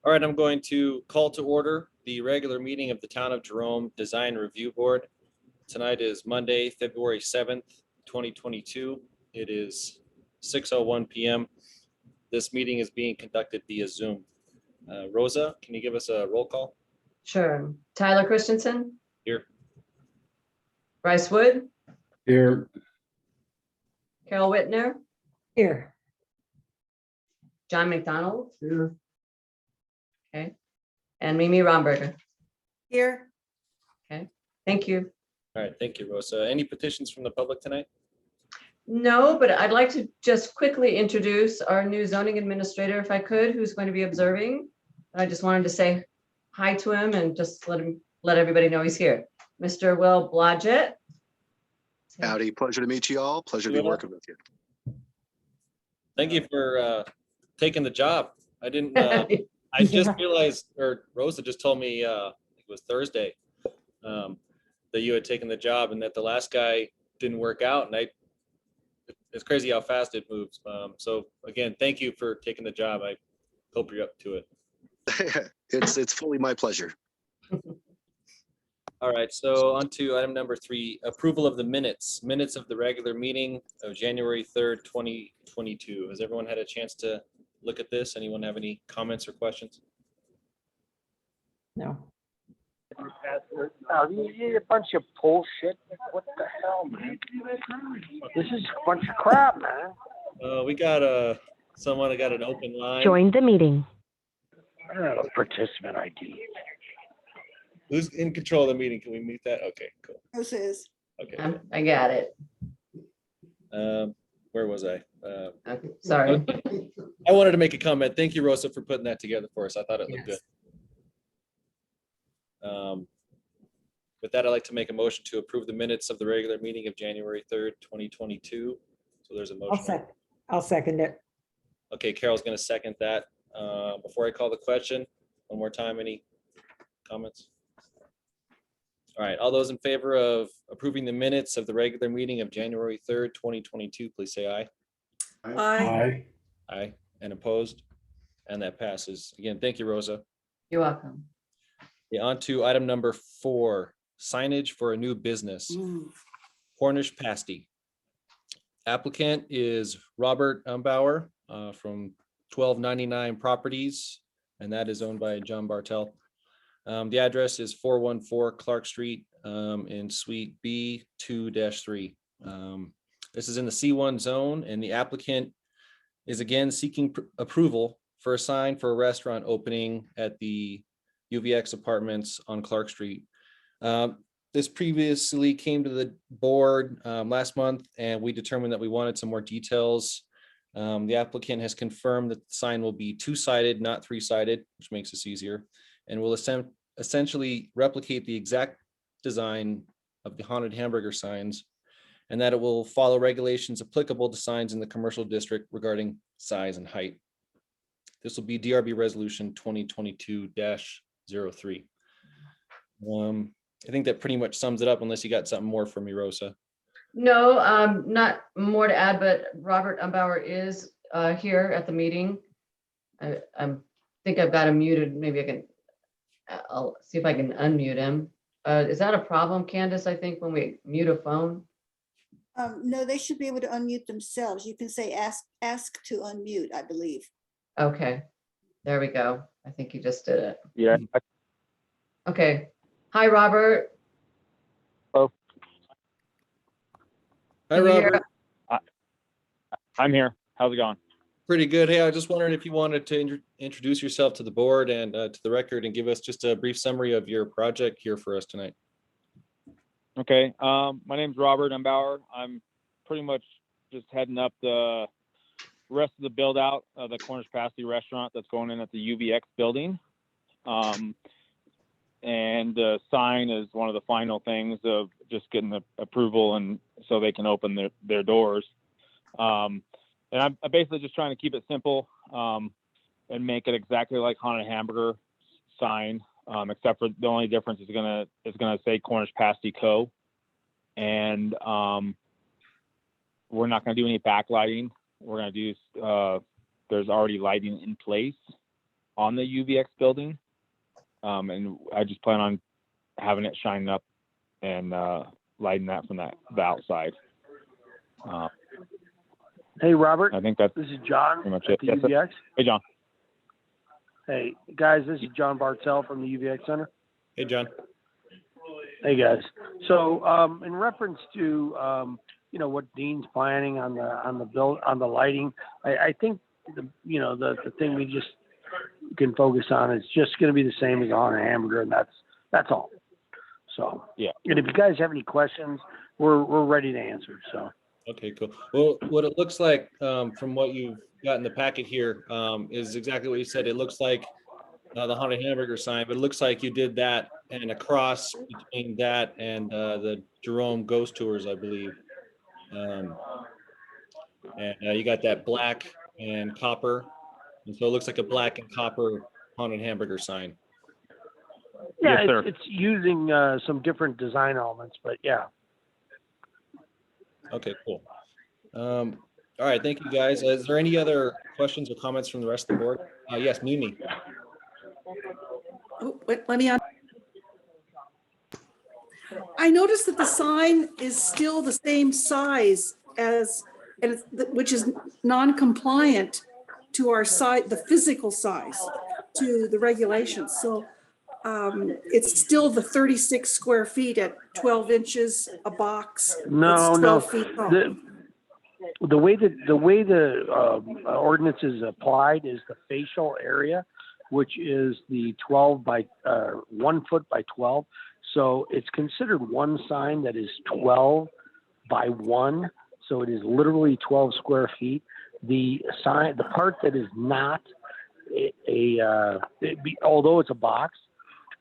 All right, I'm going to call to order the regular meeting of the Town of Jerome Design Review Board. Tonight is Monday, February 7th, 2022. It is 6:01 p.m. This meeting is being conducted via Zoom. Rosa, can you give us a roll call? Sure. Tyler Christensen, Here. Bryce Wood, Here. Carol Whitner, Here. John McDonald, Here. okay, and Mimi Romberger. Here. Thank you. All right, thank you, Rosa. Any petitions from the public tonight? No, but I'd like to just quickly introduce our new zoning administrator, if I could, who's going to be observing. I just wanted to say hi to him and just let everybody know he's here. Mr. Will Blodgett. Howdy, pleasure to meet you all. Pleasure to be working with you. Thank you for taking the job. I didn't, I just realized, or Rosa just told me it was Thursday, that you had taken the job and that the last guy didn't work out. And it's crazy how fast it moves. So again, thank you for taking the job. I hope you're up to it. It's fully my pleasure. All right, so on to item number 3, approval of the minutes of the regular meeting of January 3rd, 2022. Has everyone had a chance to look at this? Anyone have any comments or questions? No. You a bunch of bullshit. What the hell, man? This is a bunch of crap, man. We got someone that got an open line. Join the meeting. I don't have a participant ID. Who's in control of the meeting? Can we mute that? Okay, cool. This is. Okay. I got it. Where was I? Okay, sorry. I wanted to make a comment. Thank you, Rosa, for putting that together for us. I thought it looked Yes. good. With that, I'd like to make a motion to approve the minutes of the regular meeting of January 3rd, 2022. So there's a motion. I'll second it. Okay, Carol's going to second that. Before I call the question, one more time, any comments? All right, all those in favor of approving the minutes of the regular meeting of January 3rd, 2022, please say aye. Aye. Aye, and opposed? And that passes. Again, thank you, Rosa. You're welcome. Yeah, on to item number 4, signage for a new business, Cornish Pasty. Applicant is Robert Umbauer from 1299 Properties, and that is owned by John Bartel. The address is 414 Clark Street in Suite B2-3. This is in the C1 zone, and the applicant is again seeking approval for a sign for a restaurant opening at the UVX Apartments on Clark Street. This previously came to the board last month, and we determined that we wanted some more details. The applicant has confirmed that the sign will be 2-sided, not 3-sided, which makes this easier, and will essentially replicate the exact design of the haunted hamburger signs, and that it will follow regulations applicable to signs in the commercial district regarding size and height. This will be DRB Resolution 2022-03. I think that pretty much sums it up, unless you got something more for me, Rosa. No, not more to add, but Robert Umbauer is here at the meeting. I think I've got him muted. Maybe I'll see if I can unmute him. Is that a problem, Candace, I think, when we mute a phone? No, they should be able to unmute themselves. You can say ask to unmute, I believe. Okay, there we go. I think you just did it. Yeah. Okay. Hi, Robert. Hello. Hi, Can you hear- Robert. I'm here. How's it going? Pretty good. Hey, I was just wondering if you wanted to introduce yourself to the board and to the record and give us just a brief summary of your project here for us tonight. Okay. My name's Robert Umbauer. I'm pretty much just heading up the rest of the build out of the Cornish Pasty restaurant that's going in at the UVX building. And the sign is one of the final things of just getting the approval and so they can open their doors. And I'm basically just trying to keep it simple and make it exactly like haunted hamburger sign, except for the only difference is gonna say Cornish Pasty Co. And we're not gonna do any backlighting. We're gonna do there's already lighting in place. on the UVX building. And I just plan on having it shine up and lighting that from the outside. Hey, Robert, I think that's this is John pretty much at it. the Yes, sir. UVX. Hey, John. Hey, guys, this is John Bartell from the UVX Center. Hey, John. Hey, guys. So, in reference to, what Dean's planning on the lighting, I think the thing we just can focus on is just going to be the same as on a hamburger, and that's all. So, Yeah. And if you guys have any questions, we're ready to answer. So. Okay, cool. Well, what it looks like from what you've got in the packet here is exactly what you said. It looks like the haunted hamburger sign, but it looks like you did that and a cross between that and the Jerome Ghost Tours, I believe. And you got that black and copper. And so it looks like a black and copper haunted hamburger sign. Yeah, Yes, sir. it's using some different design elements, but yeah. Okay, cool. All right, thank you, guys. Is there any other questions or comments from the rest of the board? Yes, Mimi. Oh, wait, let me. I noticed that the sign is still the same size as, which is non-compliant to our site, the physical size, to the regulations. So it's still the 36 square feet at 12 inches a box. No, It's no. 12 feet tall. The way the ordinance is applied is the facial area, which is the 12 by 1 foot by 12. So it's considered one sign that is 12 by 1. So it is literally 12 square feet. The sign, the part that is not although it's a box.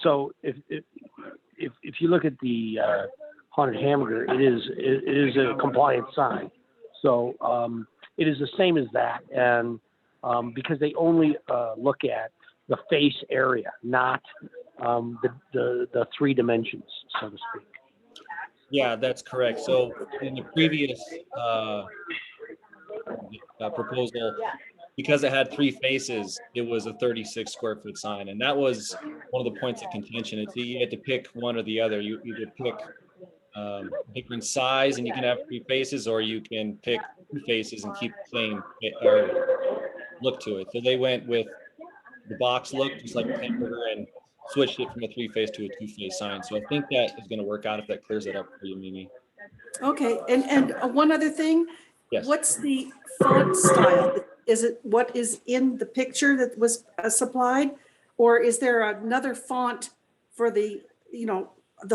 So if you look at the haunted hamburger, it is a compliant sign. So it is the same as that, and because they only look at the face area, not the 3 dimensions, so to speak. Yeah, that's correct. So in the previous proposal, because it had 3 faces, it was a 36 square foot sign. And that was one of the points of contention. It's you had to pick one or the other. You either pick different size and you can have 3 faces, or you can pick 2 faces and keep the same look to it. So they went with the box look, just like the hamburger, and switched it from a 3-face to a 2-face sign. So I think that is going to work out if that clears it up for you, Mimi. Okay, and one other thing. Yes. What's the font style? Is it what is in the picture that was supplied? Or is there another font for the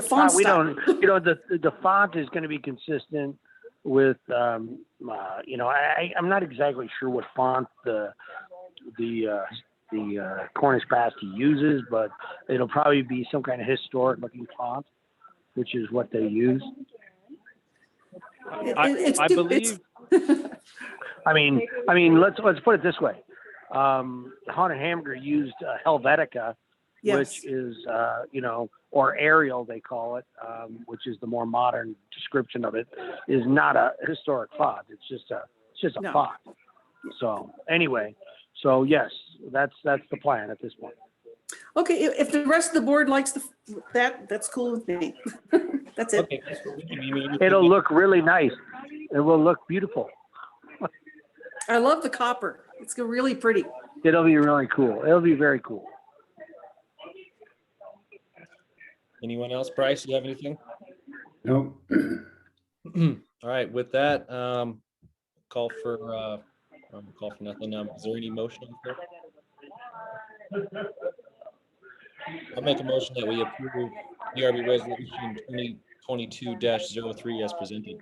font We style? don't, the font is going to be consistent with, I'm not exactly sure what font the Cornish pasty uses, but it'll probably be some kind of historic looking font, which is what they use. I believe. I mean, let's put it this way. Haunted Hamburger used Helvetica, Yes. which is, or Arial, they call it, which is the more modern description of it, is not a historic font. It's just a No. font. So anyway, so yes, that's the plan at this point. Okay, if the rest of the board likes that's cool with me. That's it. Okay. Mimi. It'll look really nice. It will look beautiful. I love the copper. It's really pretty. It'll be really cool. It'll be very cool. Anyone else? Bryce, do you have anything? No. All right, with that, call for nothing. Is there any motion? I'll make a motion that we approve DRB resolution 2022-03 as presented.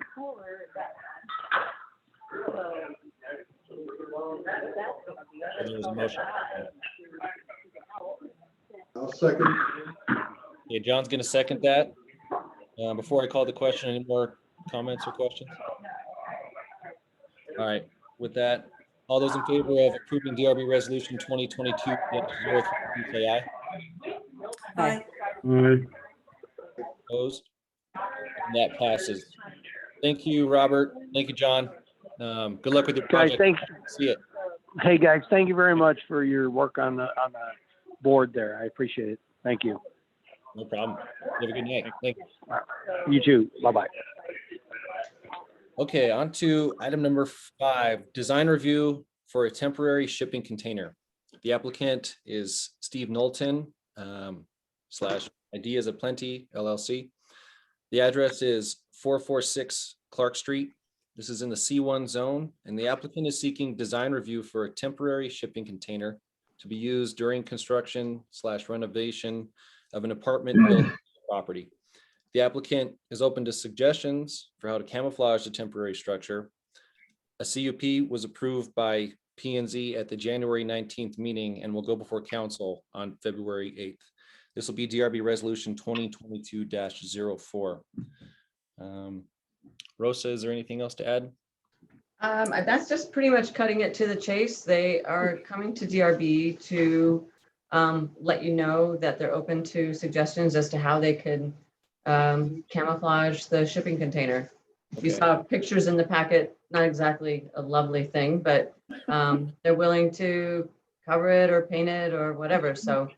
There was a motion. I'll second. Okay, John's gonna second that. Before I call the question, any more comments or questions? All right, with that, all those in favor of approving DRB resolution 2022-03, say aye. Bye. Aye. Opposed? And that passes. Thank you, Robert. Thank you, John. Good luck with your Guys, project. thanks. See it. Hey, guys, thank you very much for your work on the board there. I appreciate it. Thank you. No problem. Have a good night. Thank you. You too. Bye-bye. Okay, on to item number 5, design review for a temporary shipping container. The applicant is Steve Knowlton, slash Ideas Aplenty LLC. The address is 446 Clark Street. This is in the C1 zone, and the applicant is seeking design review for a temporary shipping container to be used during construction/renovation of an apartment building property. The applicant is open to suggestions for how to camouflage the temporary structure. A CUP was approved by P and Z at the January 19th meeting and will go before council on February 8th. This will be DRB Resolution 2022-04. Rosa, is there anything else to add? That's just pretty much cutting it to the chase. They are coming to DRB to let you know that they're open to suggestions as to how they could camouflage the shipping container. You Okay. saw pictures in the packet, not exactly a lovely thing, but they're willing to cover it or paint it or whatever. So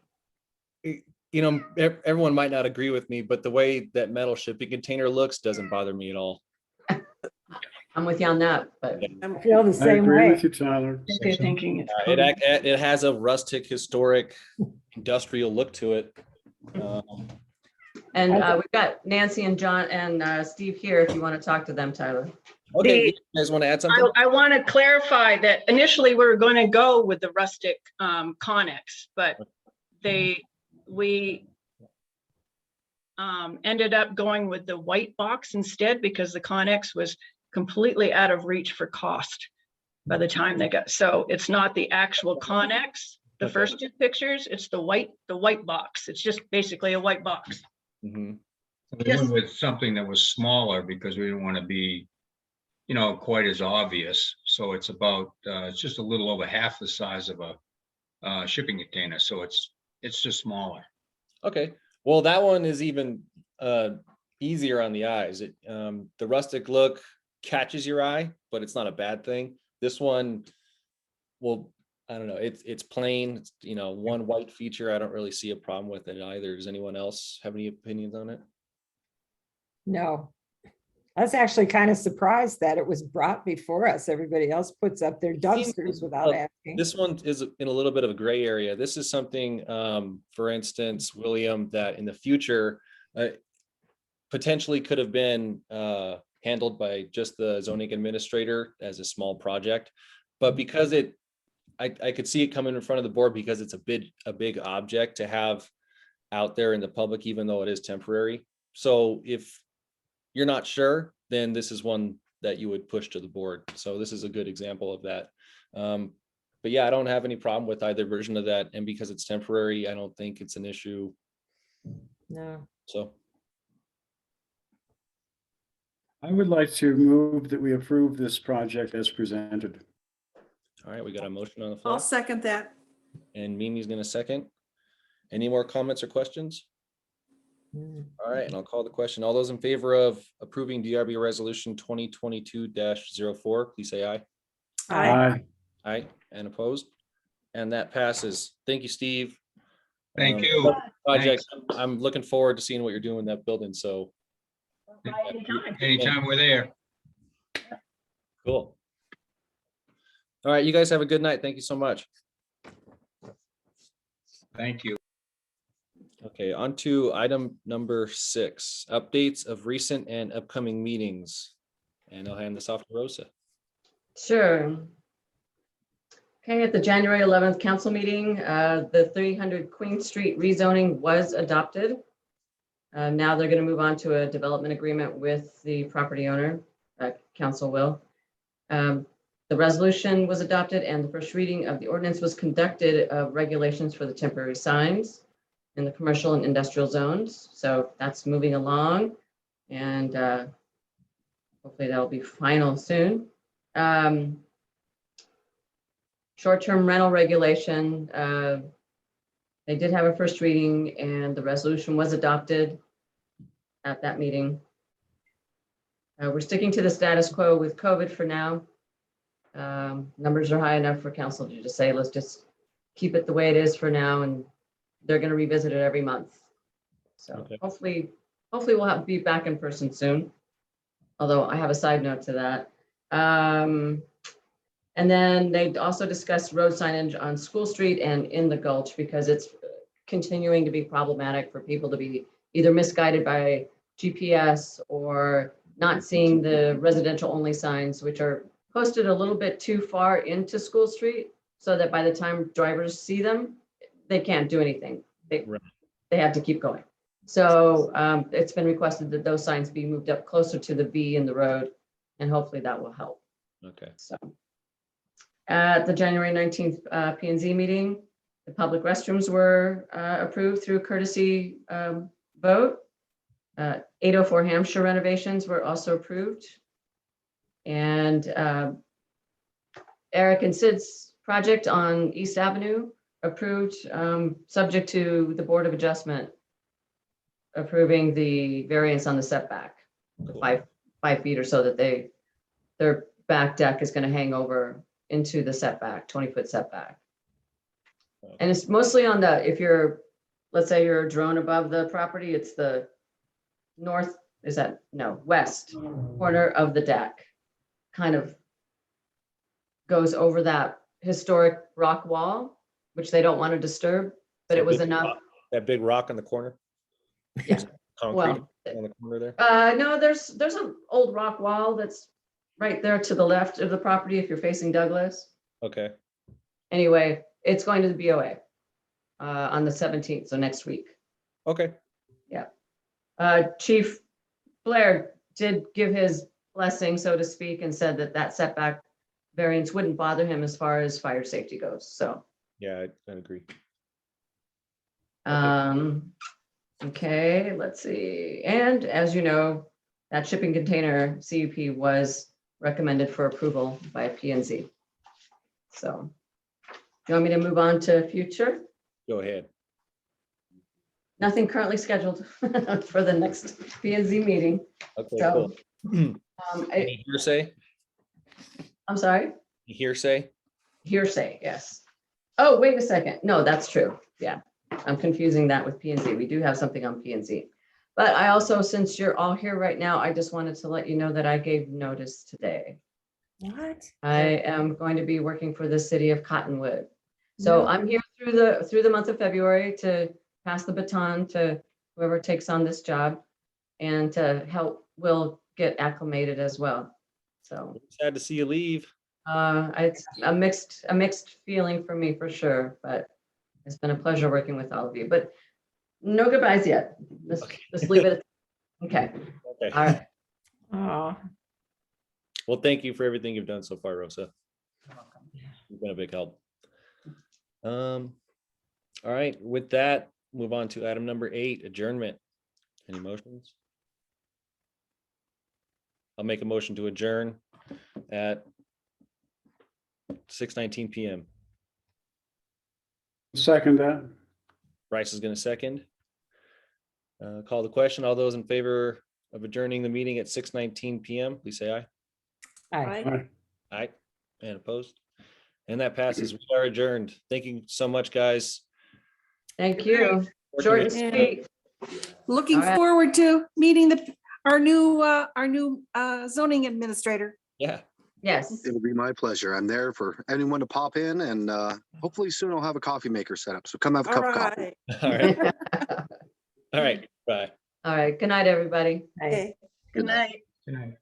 You know, everyone might not agree with me, but the way that metal shipping container looks doesn't bother me at all. I'm with you on that, but I feel the I same agree way. with you, Tyler. They're thinking it's It has a rustic, historic, industrial look to it. and we've got Nancy and John and Steve here if you want to talk to them, Tyler. Okay, you guys want to add something? I want to clarify that initially we were going to go with the rustic Connex, but we ended up going with the white box instead because the Connex was completely out of reach for cost by the time they got. So it's not the actual Connex, the Okay. first 2 pictures, it's the white box. It's just basically a white box. Mhm. We went with something that was smaller because we didn't want to be, quite as obvious. So it's about, it's just a little over half the size of a shipping container. So it's just smaller. Okay, well, that one is even easier on the eyes. The rustic look catches your eye, but it's not a bad thing. This one, well, I don't know, it's plain, it's, one white feature. I don't really see a problem with it either. Does anyone else have any opinions on it? No. I was actually kind of surprised that it was brought before us. Everybody else puts up their dumpsters without asking. This one is in a little bit of a gray area. This is something, for instance, William, that in the future potentially could have been handled by just the zoning administrator as a small project. But because I could see it coming in front of the board because it's a big object to have out there in the public, even though it is temporary. So if you're not sure, then this is one that you would push to the board. So this is a good example of that. But yeah, I don't have any problem with either version of that. And because it's temporary, I don't think it's an issue. No. So, I would like to move that we approve this project as presented. all right, we got a motion on the I'll floor second that. and Mimi's gonna second. Any more comments or questions? Mm. All right, and I'll call the question. All those in favor of approving DRB Resolution 2022-04, please say aye. Aye. Aye, and opposed? And that passes. Thank you, Steve. Thank you. Project, I'm looking forward to seeing what you're doing in that building, so Anytime we're there. cool. All right, you guys have a good night. Thank you so much. Thank you. Okay, on to item number 6, updates of recent and upcoming meetings. And I'll hand this off to Rosa. Sure. Okay, at the January 11th council meeting, the 300 Queen Street rezoning was adopted. Now they're going to move on to a development agreement with the property owner, council will. The resolution was adopted and the first reading of the ordinance was conducted of regulations for the temporary signs in the commercial and industrial zones. So that's moving along and hopefully that'll be final soon. Short-term rental regulation, they did have a first reading and the resolution was adopted at that meeting. We're sticking to the status quo with COVID for now. numbers are high enough for council to just say, let's just keep it the way it is for now, and they're gonna revisit it every month. So Okay. hopefully we'll be back in person soon. Although I have a side note to that. And then they also discussed road signage on School Street and in the Gulch, because it's continuing to be problematic for people to be either misguided by GPS or not seeing the residential only signs, which are posted a little bit too far into School Street, so that by the time drivers see them, they can't do anything. Right. They have to keep going. So it's been requested that those signs be moved up closer to the V in the road, and hopefully that will help. Okay. So at the January 19th P and Z meeting, the public restrooms were approved through courtesy vote. 804 Hampshire renovations were also approved. And Eric and Sid's project on East Avenue approved, subject to the Board of Adjustment approving the variance on the setback, the Cool. 5 feet or so that their back deck is going to hang over into the setback, 20-foot setback. And it's mostly on the, if you're, let's say you're a drone above the property, it's the north, is that, no, west corner of the deck. Kind of goes over that historic rock wall, which they don't want to disturb, but it was enough. That big rock on the corner? Yeah. Concrete Well, on the corner there? no, there's an old rock wall that's right there to the left of the property if you're facing Douglas. Okay. Anyway, it's going to the BOA on the 17th, so next week. Okay. Chief Blair did give his blessing, so to speak, and said that that setback variance wouldn't bother him as far as fire safety goes. So, Yeah, I agree. okay, let's see. And as you know, that shipping container CUP was recommended for approval by P and Z. So, do you want me to move on to future? Go ahead. Nothing currently scheduled for the next P and Z meeting. Okay, So, cool. Any hearsay? I'm sorry, Hearsay? hearsay, yes. Oh, wait a second. No, that's true. Yeah, I'm confusing that with P and Z. We do have something on P and Z. But I also, since you're all here right now, I just wanted to let you know that I gave notice today. What? I am going to be working for the city of Cottonwood. So No. I'm here through the month of February to pass the baton to whoever takes on this job and to help Will get acclimated as well. So Sad to see you leave. it's a mixed feeling for me for sure, but it's been a pleasure working with all of you, but no goodbyes yet. Let's leave it. Okay, Okay. all right. Oh, Well, thank you for everything you've done so far, Rosa. You've been a big help. All right, with that, move on to item number 8, adjournment. Any motions? I'll make a motion to adjourn at 6:19 PM. Second that. Bryce is going to second. Call the question. All those in favor of adjourning the meeting at 6:19 PM, please say aye. aye. Aye. Aye. And opposed? And that passes. We are adjourned. Thank you so much, guys. Thank you. Short and sweet. Looking All right. forward to meeting our new zoning administrator. Yeah. Yes. It'll be my pleasure. I'm there for anyone to pop in, and hopefully soon I'll have a coffee maker set up. So come have a All cup of coffee. right. All right. All right. Bye. All right. Good night, everybody. Aye. Good night. Good night.